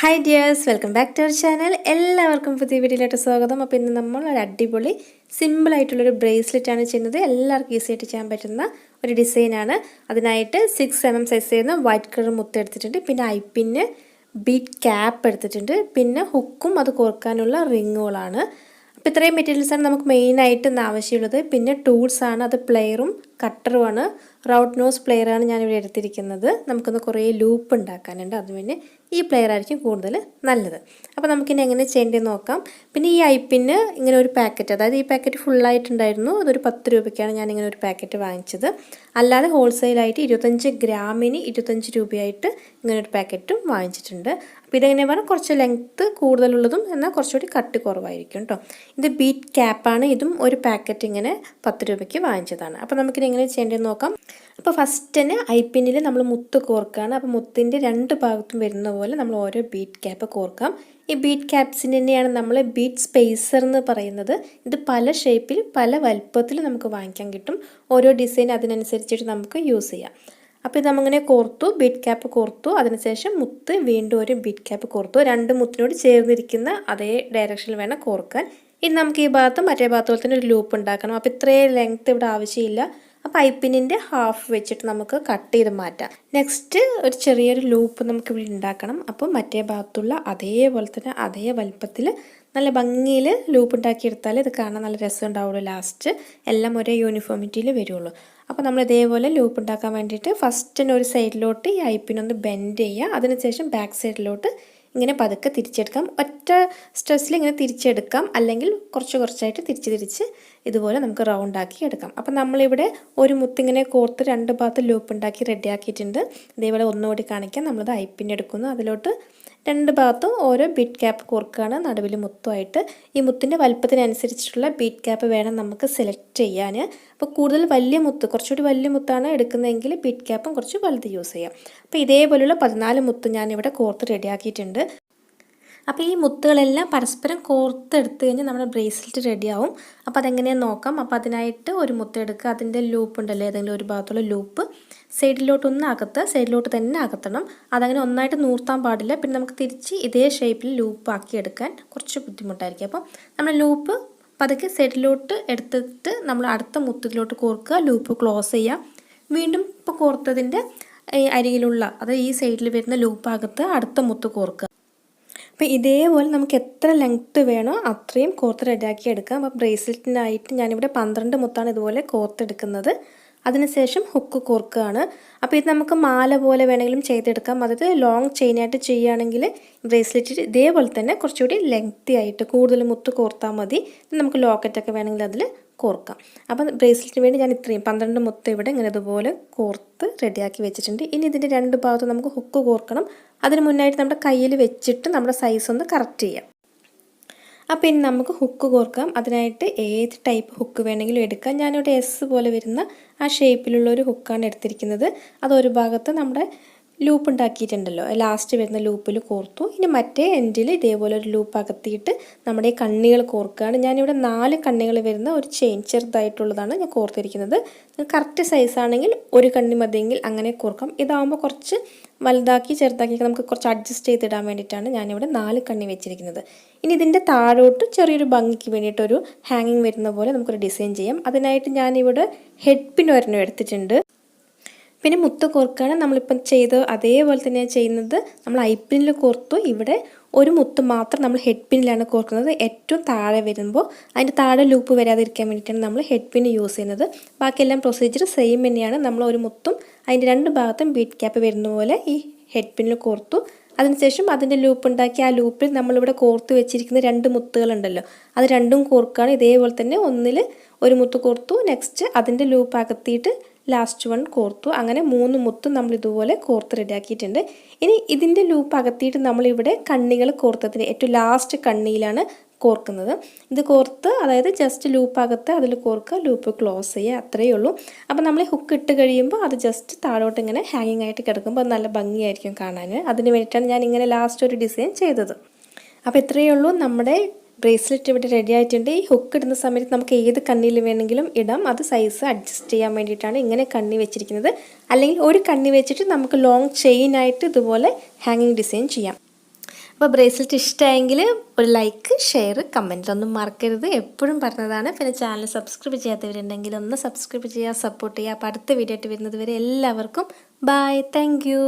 Hi dears, welcome back to our channel. എല്ലാവർക്കും പുതിയ വീഡിയോയിലോട്ട് സ്വാഗതം. അപ്പോൾ ഇന്ന് നമ്മൾ ഒരു അടിപൊളി സിമ്പിൾ ആയിട്ടുള്ള ഒരു ബ്രേസ്ലെറ്റ് ആണ് ചെയ്യുന്നത്. എല്ലാവർക്കും ഈസി ആയിട്ട് ചെയ്യാൻ പറ്റുന്ന ഒരു ഡിസൈൻ ആണ്. അതിനായിട്ട് 6mm സൈസ് ചെയ്യുന്ന വൈറ്റ് കളർ മുത്ത് എടുത്തിട്ടുണ്ട്. പിന്നെ ഐപ്പിന് ബീഡ് ക്യാപ്പ് എടുത്തിട്ടുണ്ട്. പിന്നെ ഹുക്കും അത് കോർക്കാനുള്ള റിങ്ങുകളാണ്. അപ്പോൾ ഇത്രയും മെറ്റീരിയൽസ് ആണ് നമുക്ക് മെയിൻ ആയിട്ട് ആവശ്യമുള്ളത്. പിന്നെ ടൂൾസ് ആണ്, അത് പ്ലെയറും കട്ടറുമാണ്. റൗണ്ട് നോസ് പ്ലെയർ ആണ് ഞാൻ ഇവിടെ എടുത്തിരിക്കുന്നത്. നമുക്കൊന്ന് കുറേ ലൂപ്പ് ഉണ്ടാക്കാനുണ്ട്, അതുപോലെ ഈ പ്ലെയർ ആയിരിക്കും കൂടുതൽ നല്ലത്. അപ്പോൾ നമുക്കിനി എങ്ങനെ ചെയ്യേണ്ടതെന്ന് നോക്കാം. പിന്നെ ഈ ഐപ്പിന് ഇങ്ങനെ ഒരു പാക്കറ്റ്, അതായത് ഈ പാക്കറ്റ് ഫുള്ളായിട്ടുണ്ടായിരുന്നു, അതൊരു 10 രൂപയ്ക്കാണ് ഞാൻ ഇങ്ങനെ ഒരു പാക്കറ്റ് വാങ്ങിച്ചത്. അല്ലാതെ ഹോൾസെയിലായിട്ട് 25 ഗ്രാമിന് 25 രൂപയായിട്ട് ഇങ്ങനെ ഒരു പാക്കറ്റും വാങ്ങിച്ചിട്ടുണ്ട്. അപ്പോൾ ഇതെങ്ങനെ പറഞ്ഞാൽ കുറച്ച് ലെങ്ത്ത് കൂടുതലുള്ളതും എന്നാൽ കുറച്ചുകൂടി കട്ട് കുറവായിരിക്കും കേട്ടോ. ഇത് ബീഡ് ക്യാപ്പാണ്. ഇതും ഒരു പാക്കറ്റ് ഇങ്ങനെ 10 രൂപയ്ക്ക് വാങ്ങിച്ചതാണ്. അപ്പോൾ നമുക്കിനി എങ്ങനെ ചെയ്യേണ്ടതെന്ന് നോക്കാം. അപ്പോൾ ഫസ്റ്റ് തന്നെ ഐപ്പിന്നിൽ നമ്മൾ മുത്ത് കോർക്കുകയാണ്. അപ്പോൾ മുത്തിൻ്റെ രണ്ട് ഭാഗത്തും വരുന്ന പോലെ നമ്മൾ ഓരോ ബീഡ് ക്യാപ്പ് കോർക്കാം. ഈ ബീഡ് ക്യാപ്സിന് തന്നെയാണ് നമ്മൾ ബീഡ് സ്പേസർ എന്ന് പറയുന്നത്. ഇത് പല ഷേപ്പിൽ പല വലുപ്പത്തിൽ നമുക്ക് വാങ്ങിക്കാൻ കിട്ടും. ഓരോ ഡിസൈൻ അതിനനുസരിച്ചിട്ട് നമുക്ക് യൂസ് ചെയ്യാം. അപ്പോൾ ഇത് നമ്മളിങ്ങനെ കോർത്തു, ബീഡ് ക്യാപ്പ് കോർത്തു. അതിനുശേഷം മുത്ത് വീണ്ടും ഒരു ബീഡ് ക്യാപ്പ് കോർത്തു. രണ്ട് മുത്തിനോട് ചേർന്നിരിക്കുന്ന അതേ ഡയറക്ഷനിൽ വേണം കോർക്കാൻ. ഇനി നമുക്ക് ഈ ഭാഗത്തും മറ്റേ ഭാഗത്ത് പോലെ തന്നെ ഒരു ലൂപ്പ് ഉണ്ടാക്കണം. അപ്പോൾ ഇത്രയും ലെങ്ത്ത് ഇവിടെ ആവശ്യമില്ല. അപ്പോൾ ഐപ്പിന്നിൻ്റെ ഹാഫ് വെച്ചിട്ട് നമുക്ക് കട്ട് ചെയ്ത് മാറ്റാം. നെക്സ്റ്റ് ഒരു ചെറിയൊരു ലൂപ്പ് നമുക്ക് ഇവിടെ ഉണ്ടാക്കണം. അപ്പോൾ മറ്റേ ഭാഗത്തുള്ള അതേപോലെ തന്നെ അതേ വലുപ്പത്തിൽ നല്ല ഭംഗിയിൽ ലൂപ്പ് ഉണ്ടാക്കിയെടുത്താൽ ഇത് കാണാൻ നല്ല രസം ഉണ്ടാവുള്ളൂ. ലാസ്റ്റ് എല്ലാം ഒരേ യൂണിഫോമിറ്റിയിൽ വരുള്ളൂ. അപ്പോൾ നമ്മൾ ഇതേപോലെ ലൂപ്പ് ഉണ്ടാക്കാൻ വേണ്ടിയിട്ട് ഫസ്റ്റ് തന്നെ ഒരു സൈഡിലോട്ട് ഈ ഐപ്പിനൊന്ന് ബെൻഡ് ചെയ്യുക. അതിനുശേഷം ബാക്ക് സൈഡിലോട്ട് ഇങ്ങനെ പതുക്കെ തിരിച്ചെടുക്കാം. ഒറ്റ സ്ട്രെസ്സിൽ ഇങ്ങനെ തിരിച്ചെടുക്കാം, അല്ലെങ്കിൽ കുറച്ച് കുറച്ചായിട്ട് തിരിച്ച് ഇതുപോലെ നമുക്ക് റൗണ്ട് ആക്കി എടുക്കാം. അപ്പം നമ്മളിവിടെ ഒരു മുത്തിങ്ങനെ കോർത്ത് രണ്ട് ഭാഗത്ത് ലൂപ്പ് ഉണ്ടാക്കി റെഡി ആക്കിയിട്ടുണ്ട്. ഇതേപോലെ ഒന്നുകൂടി കാണിക്കാം. നമ്മളത് ഐപ്പിൻ്റെ എടുക്കുന്നു, അതിലോട്ട് രണ്ട് ഭാഗത്തും ഓരോ ബീഡ് ക്യാപ്പ് കോർക്കുകയാണ്, നടുവിൽ മുത്തുമായിട്ട്. ഈ മുത്തിൻ്റെ വലുപ്പത്തിനനുസരിച്ചിട്ടുള്ള ബീഡ് ക്യാപ്പ് വേണം നമുക്ക് സെലക്ട് ചെയ്യാൻ. അപ്പോൾ കൂടുതൽ വലിയ മുത്ത്, കുറച്ചുകൂടി വലിയ മുത്താണ് എടുക്കുന്നതെങ്കിൽ ബീഡ് ക്യാപ്പും കുറച്ച് വലുത് യൂസ് ചെയ്യാം. അപ്പോൾ ഇതേപോലെയുള്ള 14 മുത്ത് ഞാനിവിടെ കോർത്ത് റെഡിയാക്കിയിട്ടുണ്ട്. അപ്പോൾ ഈ മുത്തുകളെല്ലാം പരസ്പരം കോർത്തെടുത്ത് കഴിഞ്ഞാൽ നമ്മുടെ ബ്രേസ്ലെറ്റ് റെഡിയാവും. അപ്പോൾ അതെങ്ങനെയാണെന്ന് നോക്കാം. അപ്പോൾ അതിനായിട്ട് ഒരു മുത്ത് എടുക്കുക. അതിൻ്റെ ലൂപ്പ് ഉണ്ടല്ലോ, ഏതെങ്കിലും ഒരു ഭാഗത്തുള്ള ലൂപ്പ് സൈഡിലോട്ടൊന്ന് അകത്ത്, സൈഡിലോട്ട് തന്നെ അകത്തണം. അതങ്ങനെ ഒന്നായിട്ട് നൂർത്താൻ പാടില്ല. പിന്നെ നമുക്ക് തിരിച്ച് ഇതേ ഷേപ്പിൽ ലൂപ്പ് ആക്കി എടുക്കാൻ കുറച്ച് ബുദ്ധിമുട്ടായിരിക്കും. അപ്പം നമ്മൾ ലൂപ്പ് പതുക്കെ സൈഡിലോട്ട് എടുത്തിട്ട് നമ്മൾ അടുത്ത മുത്തിലോട്ട് കോർക്കുക, ലൂപ്പ് ക്ലോസ് ചെയ്യുക. വീണ്ടും ഇപ്പോൾ കോർത്തതിൻ്റെ അരികിലുള്ള, അത് ഈ സൈഡിൽ വരുന്ന ലൂപ്പാകത്ത് അടുത്ത മുത്ത് കോർക്കുക. അപ്പോൾ ഇതേപോലെ നമുക്ക് എത്ര ലെങ്ത്ത് വേണോ അത്രയും കോർത്ത് റെഡിയാക്കി എടുക്കാം. അപ്പോൾ ബ്രേസ്ലെറ്റിനായിട്ട് ഞാനിവിടെ 12 മുത്താണ് ഇതുപോലെ കോർത്തെടുക്കുന്നത്. അതിനുശേഷം ഹുക്ക് കോർക്കുകയാണ്. അപ്പോൾ ഇത് നമുക്ക് മാല പോലെ വേണമെങ്കിലും ചെയ്തെടുക്കാം. അതായത് ലോങ് ചെയിനായിട്ട് ചെയ്യുകയാണെങ്കിൽ ബ്രേസ്ലെറ്റ് ഇതേപോലെ തന്നെ കുറച്ചുകൂടി ലെങ്തി ആയിട്ട് കൂടുതൽ മുത്ത് കോർത്താൽ മതി. നമുക്ക് ലോക്കറ്റൊക്കെ വേണമെങ്കിൽ അതിൽ കോർക്കാം. അപ്പം ബ്രേസ്ലെറ്റിന് വേണ്ടി ഞാൻ ഇത്രയും 12 മുത്ത് ഇവിടെ ഇങ്ങനെ ഇതുപോലെ കോർത്ത് റെഡിയാക്കി വെച്ചിട്ടുണ്ട്. ഇനി ഇതിൻ്റെ രണ്ട് ഭാഗത്തും നമുക്ക് ഹുക്ക് കോർക്കണം. അതിന് മുന്നായിട്ട് നമ്മുടെ കയ്യിൽ വെച്ചിട്ട് നമ്മുടെ സൈസ് ഒന്ന് കറക്റ്റ് ചെയ്യാം. അപ്പോൾ ഇനി നമുക്ക് ഹുക്ക് കോർക്കാം. അതിനായിട്ട് ഏത് ടൈപ്പ് ഹുക്ക് വേണമെങ്കിലും എടുക്കാം. ഞാനിവിടെ എസ് പോലെ വരുന്ന ആ ഷേപ്പിലുള്ള ഒരു ഹുക്കാണ് എടുത്തിരിക്കുന്നത്. അതൊരു ഭാഗത്ത് നമ്മുടെ ലൂപ്പ് ഉണ്ടാക്കിയിട്ടുണ്ടല്ലോ, ലാസ്റ്റ് വരുന്ന ലൂപ്പിൽ കോർത്തു. ഇനി മറ്റേ എൻഡിൽ ഇതേപോലെ ഒരു ലൂപ്പ് അകത്തിയിട്ട് നമ്മുടെ ഈ കണ്ണികൾ കോർക്കുകയാണ്. ഞാനിവിടെ 4 കണ്ണികൾ വരുന്ന ഒരു ചെയിൻ ചെറുതായിട്ടുള്ളതാണ് ഞാൻ കോർത്തിരിക്കുന്നത്. കറക്റ്റ് സൈസാണെങ്കിൽ ഒരു കണ്ണി മതിയെങ്കിൽ അങ്ങനെ കോർക്കാം. ഇതാകുമ്പോൾ കുറച്ച് വലുതാക്കി ചെറുതാക്കി നമുക്ക് കുറച്ച് അഡ്ജസ്റ്റ് ചെയ്തിടാൻ വേണ്ടിയിട്ടാണ് ഞാനിവിടെ 4 കണ്ണി വെച്ചിരിക്കുന്നത്. ഇനി ഇതിൻ്റെ താഴോട്ട് ചെറിയൊരു ഭംഗിക്ക് വേണ്ടിയിട്ടൊരു ഹാങ്ങിങ് വരുന്ന പോലെ നമുക്കൊരു ഡിസൈൻ ചെയ്യാം. അതിനായിട്ട് ഞാനിവിടെ ഹെഡ് പിൻ ഒരെണ്ണം എടുത്തിട്ടുണ്ട്. പിന്നെ മുത്ത് കോർക്കുകയാണ്. നമ്മളിപ്പം ചെയ്ത് അതേപോലെ തന്നെയാണ് ചെയ്യുന്നത്. നമ്മൾ ഐപ്പിനിൽ കോർത്തു. ഇവിടെ ഒരു മുത്ത് മാത്രം നമ്മൾ ഹെഡ് പിന്നിലാണ് കോർക്കുന്നത്. ഏറ്റവും താഴെ വരുമ്പോൾ അതിൻ്റെ താഴെ ലൂപ്പ് വരാതിരിക്കാൻ വേണ്ടിയിട്ടാണ് നമ്മൾ ഹെഡ് പിൻ യൂസ് ചെയ്യുന്നത്. ബാക്കിയെല്ലാം പ്രൊസീജിയർ സെയിം തന്നെയാണ്. നമ്മൾ ഒരു മുത്തും അതിൻ്റെ രണ്ട് ഭാഗത്തും ബീഡ് ക്യാപ്പ് വരുന്ന പോലെ ഈ ഹെഡ് പിന്നിൽ കോർത്തു. അതിനുശേഷം അതിൻ്റെ ലൂപ്പ് ഉണ്ടാക്കി ആ ലൂപ്പിൽ നമ്മളിവിടെ കോർത്ത് വെച്ചിരിക്കുന്ന 2 മുത്തുകളുണ്ടല്ലോ, അത് രണ്ടും കോർക്കുകയാണ്. ഇതേപോലെ തന്നെ ഒന്നിൽ ഒരു മുത്ത് കോർത്തു, നെക്സ്റ്റ് അതിൻ്റെ ലൂപ്പ് അകത്തിയിട്ട് ലാസ്റ്റ് വൺ കോർത്തു. അങ്ങനെ 3 മുത്തും നമ്മൾ ഇതുപോലെ കോർത്ത് റെഡിയാക്കിയിട്ടുണ്ട്. ഇനി ഇതിൻ്റെ ലൂപ്പ് അകത്തിയിട്ട് നമ്മളിവിടെ കണ്ണികൾ കോർത്തതിന് ഏറ്റവും ലാസ്റ്റ് കണ്ണിയിലാണ് കോർക്കുന്നത്. ഇത് കോർത്ത്, അതായത് ജസ്റ്റ് ലൂപ്പ് അകത്ത് അതിൽ കോർക്കുക, ലൂപ്പ് ക്ലോസ് ചെയ്യുക, അത്രയേ ഉള്ളൂ. അപ്പോൾ നമ്മൾ ഹുക്ക് ഇട്ട് കഴിയുമ്പോൾ അത് ജസ്റ്റ് താഴോട്ട് ഇങ്ങനെ ഹാങ്ങിങ് ആയിട്ട് കിടക്കുമ്പോൾ അത് നല്ല ഭംഗിയായിരിക്കും കാണാൻ. അതിന് വേണ്ടിയിട്ടാണ് ഞാൻ ഇങ്ങനെ ലാസ്റ്റ് ഒരു ഡിസൈൻ ചെയ്തത്. അപ്പോൾ ഇത്രയേ ഉള്ളൂ, നമ്മുടെ ബ്രേസ്ലെറ്റ് ഇവിടെ റെഡി ആയിട്ടുണ്ട്. ഈ ഹുക്ക് ഇടുന്ന സമയത്ത് നമുക്ക് ഏത് കണ്ണിയിൽ വേണമെങ്കിലും ഇടാം. അത് സൈസ് അഡ്ജസ്റ്റ് ചെയ്യാൻ വേണ്ടിയിട്ടാണ് ഇങ്ങനെ കണ്ണി വെച്ചിരിക്കുന്നത്. അല്ലെങ്കിൽ ഒരു കണ്ണി വെച്ചിട്ട് നമുക്ക് ലോങ് ചെയിനായിട്ട് ഇതുപോലെ ഹാങ്ങിങ് ഡിസൈൻ ചെയ്യാം. അപ്പോൾ ബ്രേസ്ലെറ്റ് ഇഷ്ടമായെങ്കിൽ ഒരു ലൈക്ക്, ഷെയർ, കമൻറ്റ് ഒന്നും മറക്കരുത്. എപ്പോഴും പറഞ്ഞതാണ്. പിന്നെ ചാനൽ സബ്സ്ക്രൈബ് ചെയ്യാത്തവരുണ്ടെങ്കിൽ ഒന്ന് സബ്സ്ക്രൈബ് ചെയ്യുക, സപ്പോർട്ട് ചെയ്യുക. അപ്പോൾ അടുത്ത വീഡിയോ ആയിട്ട് വരുന്നത് വരെ എല്ലാവർക്കും ബൈ. Thank you.